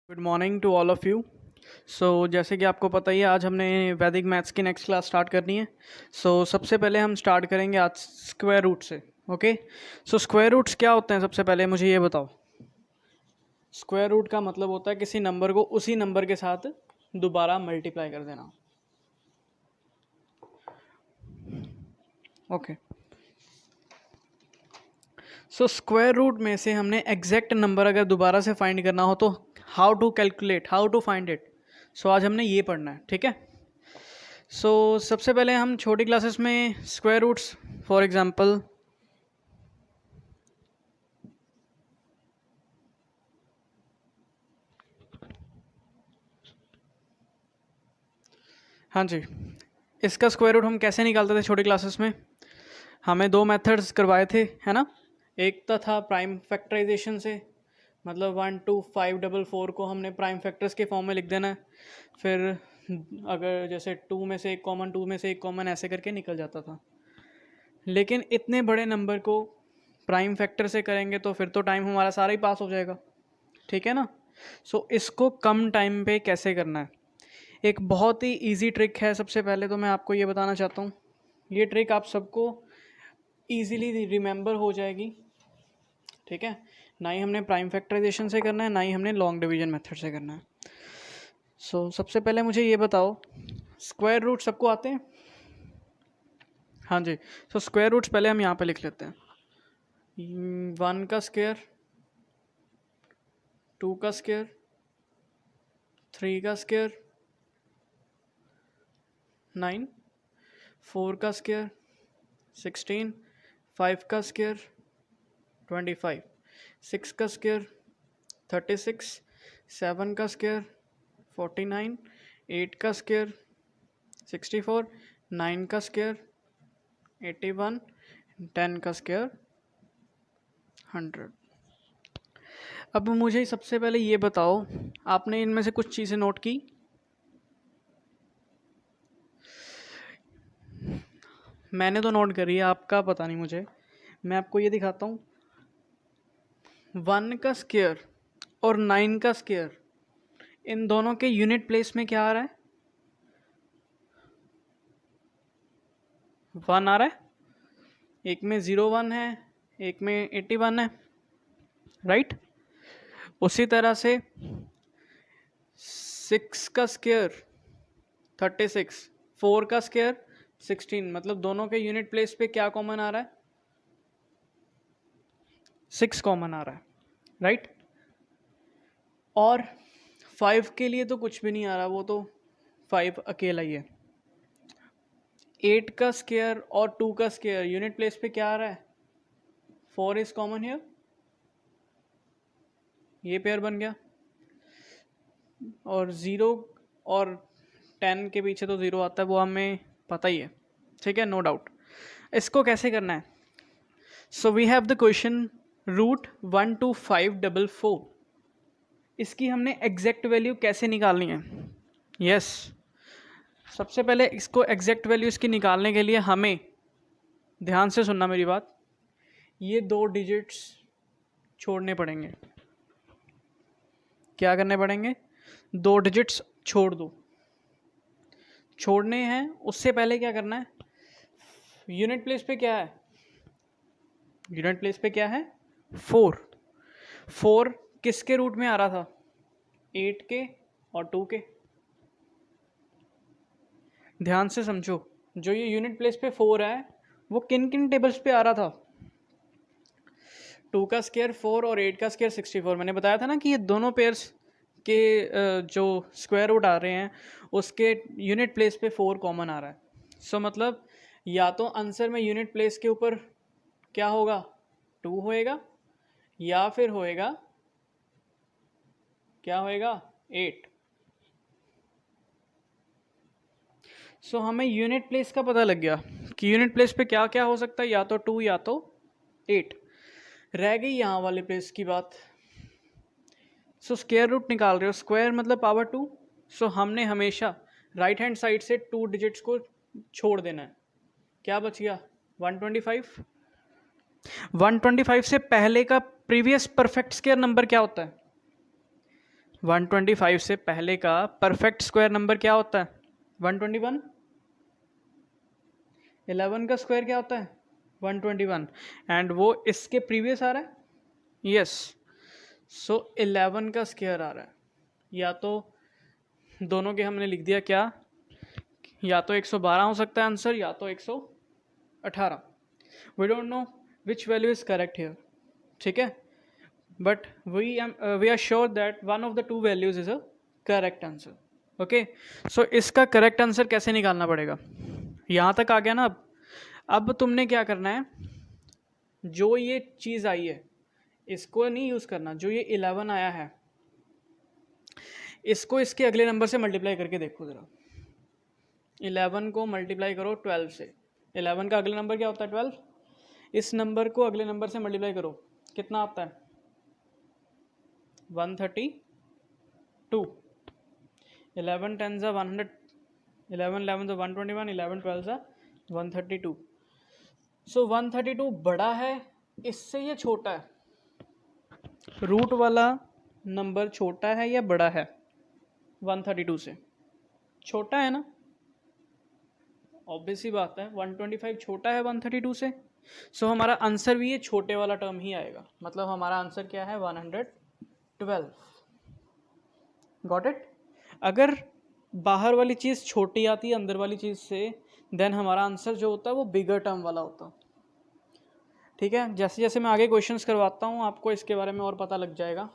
Good morning to all of you. जैसे कि आपको पता ही है, आज हमने वैदिक मैथ्स की नेक्स्ट क्लास स्टार्ट करनी है। सबसे पहले हम स्टार्ट करेंगे आज स्क्वायर रूट से। ओके। स्क्वायर रूट्स क्या होते हैं? सबसे पहले मुझे ये बताओ। स्क्वायर रूट का मतलब होता है किसी नंबर को उसी नंबर के साथ दोबारा मल्टीप्लाई कर देना। ओके। स्क्वायर रूट में से हमने एग्जैक्ट नंबर अगर दोबारा से फाइंड करना हो तो how to calculate, how to find it. आज हमने ये पढ़ना है, ठीक है। सबसे पहले हम छोटी क्लासेस में स्क्वायर रूट्स, फॉर एग्जांपल हाँ जी, इसका स्क्वायर रूट हम कैसे निकालते थे छोटी क्लासेस में? हमें दो मेथड्स करवाए थे, है ना। एक तो था प्राइम फैक्टराइजेशन से, मतलब 1 2 5 4 4 को हमने प्राइम फैक्टर्स के फॉर्म में लिख देना है। फिर अगर जैसे 2 में से एक कॉमन, 2 में से एक कॉमन, ऐसे करके निकल जाता था। लेकिन इतने बड़े नंबर को प्राइम फैक्टर से करेंगे तो फिर तो टाइम हमारा सारा ही पास हो जाएगा, ठीक है ना। इसको कम टाइम पे कैसे करना है, एक बहुत ही इजी ट्रिक है। सबसे पहले तो मैं आपको ये बताना चाहता हूँ, ये ट्रिक आप सबको इजीली रिमेंबर हो जाएगी, ठीक है। ना ही हमने प्राइम फैक्टराइजेशन से करना है, ना ही हमने लॉन्ग डिवीजन मेथड से करना है। सबसे पहले मुझे ये बताओ, स्क्वायर रूट सबको आते हैं? हाँ जी। स्क्वायर रूट्स पहले हम यहाँ पे लिख लेते हैं। 1 का स्क्वायर, 2 का स्क्वायर, 3 का स्क्वायर 9, 4 का स्क्वायर 16, 5 का स्क्वायर 25, 6 का स्क्वायर 36, 7 का स्क्वायर 49, 8 का स्क्वायर 64, 9 का स्क्वायर 81, 10 का स्क्वायर 100। अब मुझे सबसे पहले ये बताओ, आपने इनमें से कुछ चीज़ें नोट की? मैंने तो नोट करी है, आपका पता नहीं मुझे। मैं आपको ये दिखाता हूँ, 1 का स्क्वायर और 9 का स्क्वायर, इन दोनों के यूनिट प्लेस में क्या आ रहा है? 1 आ रहा है। एक में 01 है, एक में 81 है, राइट। उसी तरह से 6 का स्क्वायर 36, 4 का स्क्वायर 16, मतलब दोनों के यूनिट प्लेस पे क्या कॉमन आ रहा है? 6 कॉमन आ रहा है, राइट। और 5 के लिए तो कुछ भी नहीं आ रहा, वो तो 5 अकेला ही है। 8 का स्क्वायर और 2 का स्क्वायर यूनिट प्लेस पे क्या आ रहा है? 4 इज कॉमन हियर, ये पेयर बन गया। और 0 और 10 के पीछे तो 0 आता है, वो हमें पता ही है, ठीक है, नो डाउट। इसको कैसे करना है? We have the question root 1 2 5 4 4। इसकी हमने एग्जैक्ट वैल्यू कैसे निकालनी है? यस सबसे पहले इसको एग्जैक्ट वैल्यू इसकी निकालने के लिए हमें, ध्यान से सुनना मेरी बात, ये 2 डिजिट्स छोड़ने पड़ेंगे। क्या करने पड़ेंगे? 2 डिजिट्स छोड़ दो। छोड़ने हैं, उससे पहले क्या करना है? यूनिट प्लेस पे क्या है? यूनिट प्लेस पे क्या है? 4। 4 किसके रूट में आ रहा था? 8 के और 2 के। ध्यान से समझो, जो ये यूनिट प्लेस पे 4 है, वो किन किन टेबल्स पे आ रहा था? 2 का स्क्वायर 4 और 8 का स्क्वायर 64। मैंने बताया था ना कि ये दोनों पेयर्स के जो स्क्वायर रूट आ रहे हैं उसके यूनिट प्लेस पे 4 कॉमन आ रहा है। मतलब या तो आंसर में यूनिट प्लेस के ऊपर क्या होगा? 2 होएगा, या फिर होएगा, क्या होएगा? 8। हमें यूनिट प्लेस का पता लग गया कि यूनिट प्लेस पे क्या क्या हो सकता है, या तो 2 या तो 8। रह गई यहाँ वाले प्लेस की बात। स्क्वायर रूट निकाल रहे हो, स्क्वायर मतलब पावर 2। हमने हमेशा राइट हैंड साइड से 2 डिजिट्स को छोड़ देना है। क्या बच गया? 125। 125 से पहले का प्रीवियस परफेक्ट स्क्वायर नंबर क्या होता है? 125 से पहले का परफेक्ट स्क्वायर नंबर क्या होता है? 121। 11 का स्क्वायर क्या होता है? 121। एंड वो इसके प्रीवियस आ रहा है, यस। सो 11 का स्क्वायर आ रहा है, या तो दोनों के हमने लिख दिया क्या, या तो 112 हो सकता है आंसर, या तो 118। We don't know which value is correct here, ठीक है, but we are sure that one of the two values is a correct answer. Okay, so इसका करेक्ट आंसर कैसे निकालना पड़ेगा? यहाँ तक आ गया ना? अब तुमने क्या करना है, जो ये चीज़ आई है इसको नहीं यूज़ करना, जो ये 11 आया है इसको इसके अगले नंबर से मल्टीप्लाई करके देखो ज़रा। 11 को मल्टीप्लाई करो 12 से। 11 का अगला नंबर क्या होता है? 12। इस नंबर को अगले नंबर से मल्टीप्लाई करो, कितना आता है? 132। 11 10 ज़ा 100, 11 11 ज़ा 121, 11 12 ज़ा 132। सो 132 बड़ा है इससे या छोटा है? रूट वाला नंबर छोटा है या बड़ा है 132 से? छोटा है ना, ऑब्वियस ही बात है, 125 छोटा है 132 से। सो हमारा आंसर भी ये छोटे वाला टर्म ही आएगा, मतलब हमारा आंसर क्या है? 112। Got it? अगर बाहर वाली चीज़ छोटी आती है अंदर वाली चीज़ से, देन हमारा आंसर जो होता है वो बिगर टर्म वाला होता है, ठीक है। जैसे जैसे मैं आगे क्वेश्चंस करवाता हूँ आपको इसके बारे में और पता लग जाएगा।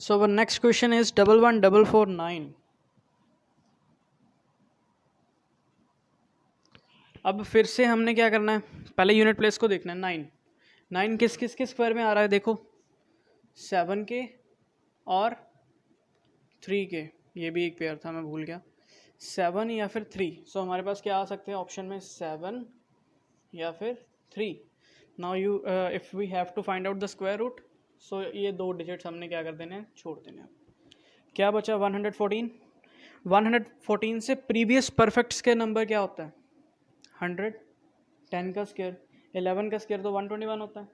So our next question is 11449. अब फिर से हमने क्या करना है, पहले यूनिट प्लेस को देखना है। 9 9 किस किस के स्क्वायर में आ रहा है? देखो 7 के और 3 के, ये भी एक पेयर था मैं भूल गया, 7 या फिर 3। सो हमारे पास क्या आ सकते हैं ऑप्शन में? 7 या फिर 3। Now you if we have to find out the square root, so ये दो डिजिट्स हमने क्या कर देने हैं? छोड़ देने हैं। क्या बचा? 114। 114 से प्रीवियस परफेक्ट स्क्वायर नंबर क्या होता है? 100। 10 का स्क्वायर, 11 का स्क्वायर तो 121 होता है।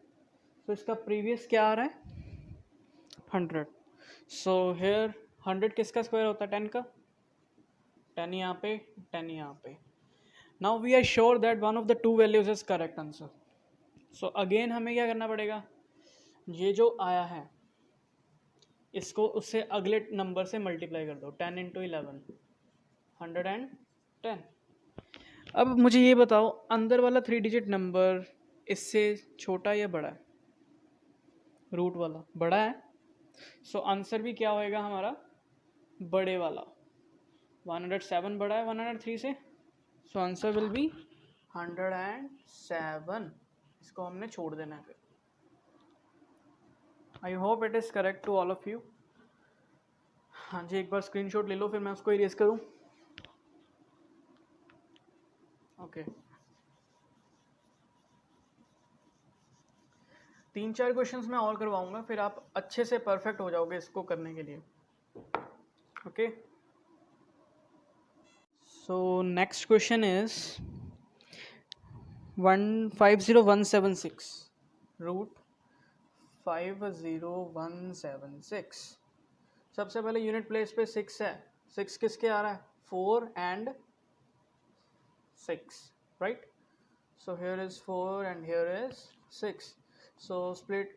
तो इसका प्रीवियस क्या आ रहा है? 100। सो हेयर 100 किसका स्क्वायर होता है? 10 का। 10 यहाँ पे, 10 यहाँ पे। Now we are sure that one of the two values is correct answer. So again हमें क्या करना पड़ेगा, ये जो आया है इसको उससे अगले नंबर से मल्टीप्लाई कर दो। 10 इंटू 11, 110। अब मुझे ये बताओ, अंदर वाला 3 डिजिट नंबर इससे छोटा या बड़ा है? रूट वाला बड़ा है, सो आंसर भी क्या होएगा हमारा? बड़े वाला। 107 बड़ा है 103 से, सो आंसर विल बी 107। इसको हमने छोड़ देना है फिर। I hope it is correct to all of you. हाँ जी, एक बार स्क्रीनशॉट ले लो फिर मैं उसको इरेज करूँ। ओके, 3-4 क्वेश्चंस मैं और करवाऊंगा, फिर आप अच्छे से परफेक्ट हो जाओगे इसको करने के लिए। Okay, so next question is 150,176 root 50,176। सबसे पहले यूनिट प्लेस पे 6 है, 6 किसके आ रहा है? 4 and 6, right? So here is 4 and here is 6. So split,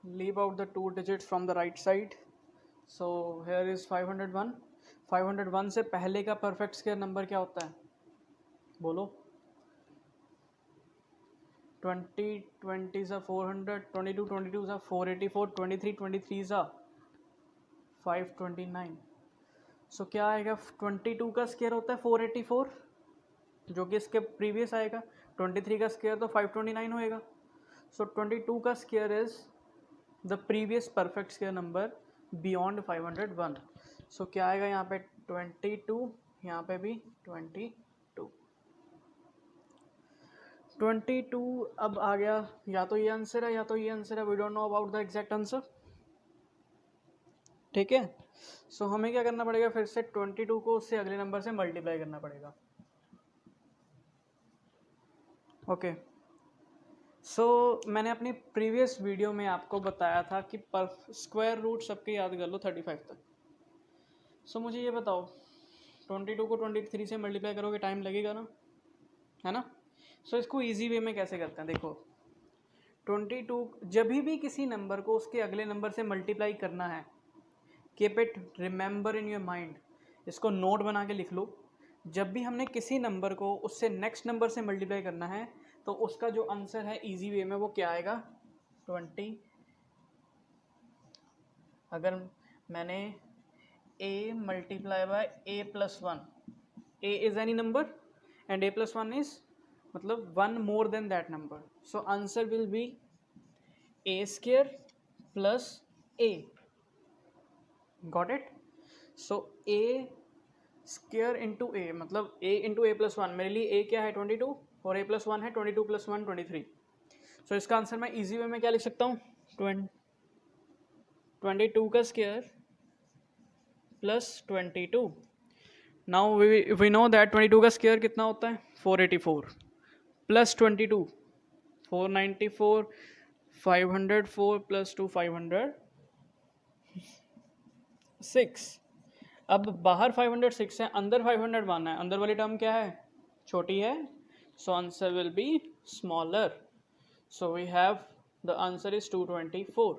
leave out the 2 digits from the right side. So here is 501. 501 से पहले का परफेक्ट स्क्वायर नंबर क्या होता है? बोलो। 20 20 सा 400, 22 22 सा 484, 23 23 सा 529। सो क्या आएगा? 22 का स्क्वायर होता है 484, जो कि इसके प्रीवियस आएगा। 23 का स्क्वायर तो 529 होएगा। सो 22 का square is the previous perfect square number beyond 501। सो क्या आएगा यहाँ पे? 22, यहाँ पे भी 22। 22 अब आ गया, या तो ये आंसर है या तो ये आंसर है। We don't know about the exact answer. ठीक है। सो हमें क्या करना पड़ेगा, फिर से 22 को उससे अगले नंबर से मल्टीप्लाई करना पड़ेगा। ओके। सो मैंने अपनी प्रीवियस वीडियो में आपको बताया था कि पर स्क्वायर रूट सबके याद कर लो 35 तक। सो मुझे ये बताओ 22 को 23 से मल्टीप्लाई करोगे, टाइम लगेगा ना, है ना। सो इसको इजी वे में कैसे करते हैं, देखो 22 जब भी किसी नंबर को उसके अगले नंबर से मल्टीप्लाई करना है, keep it remember in your mind, इसको नोट बना के लिख लो। जब भी हमने किसी नंबर को उससे नेक्स्ट नंबर से मल्टीप्लाई करना है तो उसका जो आंसर है इजी वे में वो क्या आएगा, 20। अगर मैंने a multiply by a plus 1, a is any number and a plus 1 is मतलब 1 more than that number, so answer will B a square plus a। Got it. So a square into a मतलब a into a plus 1, मेरे लिए a क्या है 22 और a plus 1 है 22 plus 1 23। सो इसका answer मैं इजी वे में क्या लिख सकता हूँ, 22 का square plus 22। Now we know that 22 का स्क्वायर कितना होता है 484 प्लस 22 494 504 प्लस 2 506। अब बाहर 506 है, अंदर 501 है, अंदर वाली टर्म क्या है, छोटी है, so answer will be smaller, so we have the answer is 224।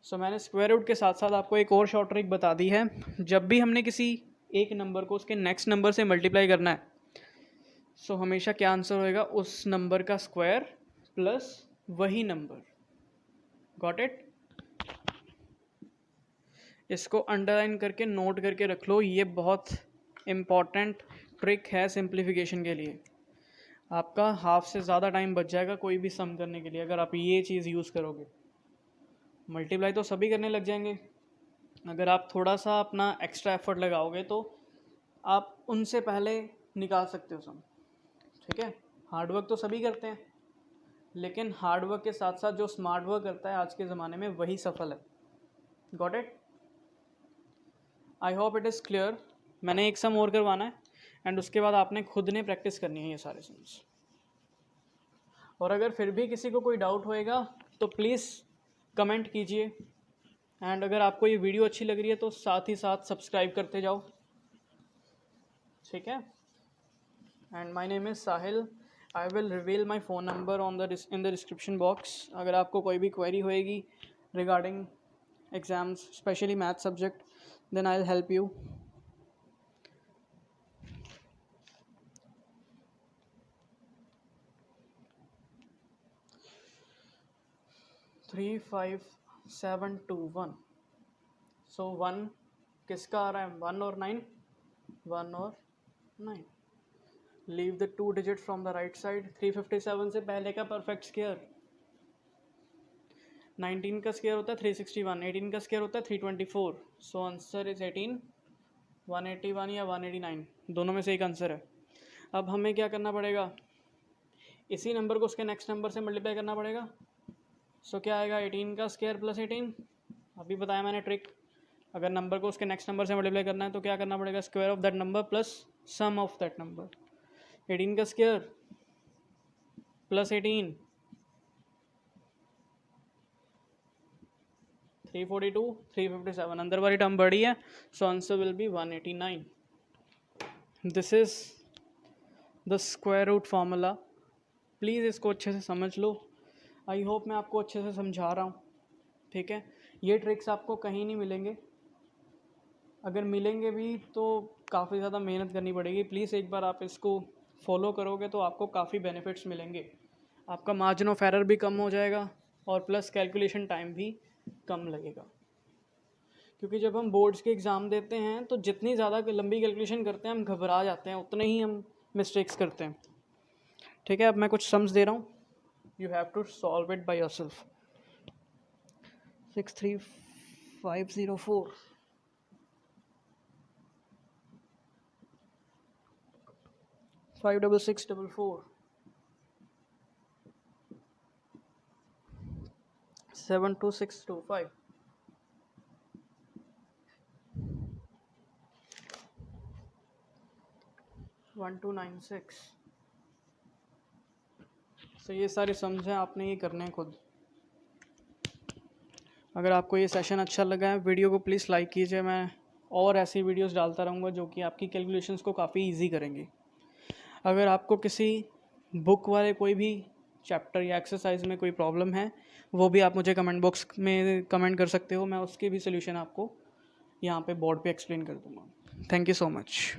So मैंने स्क्वायर रूट के साथ साथ आपको एक और शॉर्ट ट्रिक बता दी है। जब भी हमने किसी एक नंबर को उसके नेक्स्ट नंबर से मल्टीप्लाई करना है, सो हमेशा क्या आंसर होएगा, उस नंबर का स्क्वायर प्लस वही नंबर। Got it. इसको अंडरलाइन करके नोट करके रख लो, ये बहुत इम्पॉर्टेंट ट्रिक है सिंप्लीफिकेशन के लिए। आपका हाफ से ज़्यादा टाइम बच जाएगा कोई भी सम करने के लिए अगर आप ये चीज़ यूज़ करोगे। मल्टीप्लाई तो सभी करने लग जाएंगे, अगर आप थोड़ा सा अपना एक्स्ट्रा एफर्ट लगाओगे तो आप उनसे पहले निकाल सकते हो सम। ठीक है, हार्डवर्क तो सभी करते हैं, लेकिन हार्डवर्क के साथ साथ जो स्मार्ट वर्क करता है आज के ज़माने में वही सफल है। Got it. I hope it is clear. मैंने एक सम और करवाना है एंड उसके बाद आपने खुद ने प्रैक्टिस करनी है ये सारे सम्स। और अगर फिर भी किसी को कोई डाउट होएगा तो प्लीज़ कमेंट कीजिए, एंड अगर आपको ये वीडियो अच्छी लग रही है तो साथ ही साथ सब्सक्राइब करते जाओ। ठीक है। And my name is Sahil. I will reveal my phone number in the description box. अगर आपको कोई भी क्वेरी होएगी regarding exams specially math subject, then I will help you. Three 5 7 2 1। So 1 किसका आ रहा है, 1 और 9, 1 और 9। Leave the 2 digit from the right side. 357 से पहले का परफेक्ट स्क्वायर, 19 का स्क्वायर होता है 361, 18 का स्क्वायर होता है 324, सो आंसर इज 18, 181 या 189, दोनों में से एक आंसर है। अब हमें क्या करना पड़ेगा, इसी नंबर को उसके नेक्स्ट नंबर से मल्टीप्लाई करना पड़ेगा। सो क्या आएगा, 18 का स्क्वायर प्लस 18, अभी बताया मैंने ट्रिक। अगर नंबर को उसके नेक्स्ट नंबर से मल्टीप्लाई करना है तो क्या करना पड़ेगा, square of that number plus sum of that number. 18 का स्क्वायर प्लस 18 342 357, अंदर वाली टर्म बड़ी है, so answer will be 189। This is the square root formula. Please इसको अच्छे से समझ लो। आई होप मैं आपको अच्छे से समझा रहा हूँ। ठीक है, ये ट्रिक्स आपको कहीं नहीं मिलेंगे, अगर मिलेंगे भी तो काफ़ी ज़्यादा मेहनत करनी पड़ेगी। प्लीज़ एक बार आप इसको फॉलो करोगे तो आपको काफ़ी बेनिफिट्स मिलेंगे। आपका मार्जिन ऑफ एरर भी कम हो जाएगा और प्लस कैलकुलेशन टाइम भी कम लगेगा, क्योंकि जब हम बोर्ड्स के एग्ज़ाम देते हैं तो जितनी ज़्यादा लंबी कैलकुलेशन करते हैं हम घबरा जाते हैं, उतने ही हम मिस्टेक्स करते हैं। ठीक है, अब मैं कुछ सम्स दे रहा हूँ, you have to solve it by yourself. 63504 56644 72625 1296। तो ये सारे सम्स हैं, आपने ये करने हैं खुद। अगर आपको ये सेशन अच्छा लगा है, वीडियो को प्लीज़ लाइक कीजिए। मैं और ऐसी वीडियोस डालता रहूँगा जो कि आपकी कैलकुलेशंस को काफ़ी इजी करेंगे। अगर आपको किसी बुक वाले कोई भी चैप्टर या एक्सरसाइज में कोई प्रॉब्लम है, वो भी आप मुझे कमेंट बॉक्स में कमेंट कर सकते हो। मैं उसके भी सोल्यूशन आपको यहाँ पे बोर्ड पे एक्सप्लेन कर दूँगा। Thank you so much.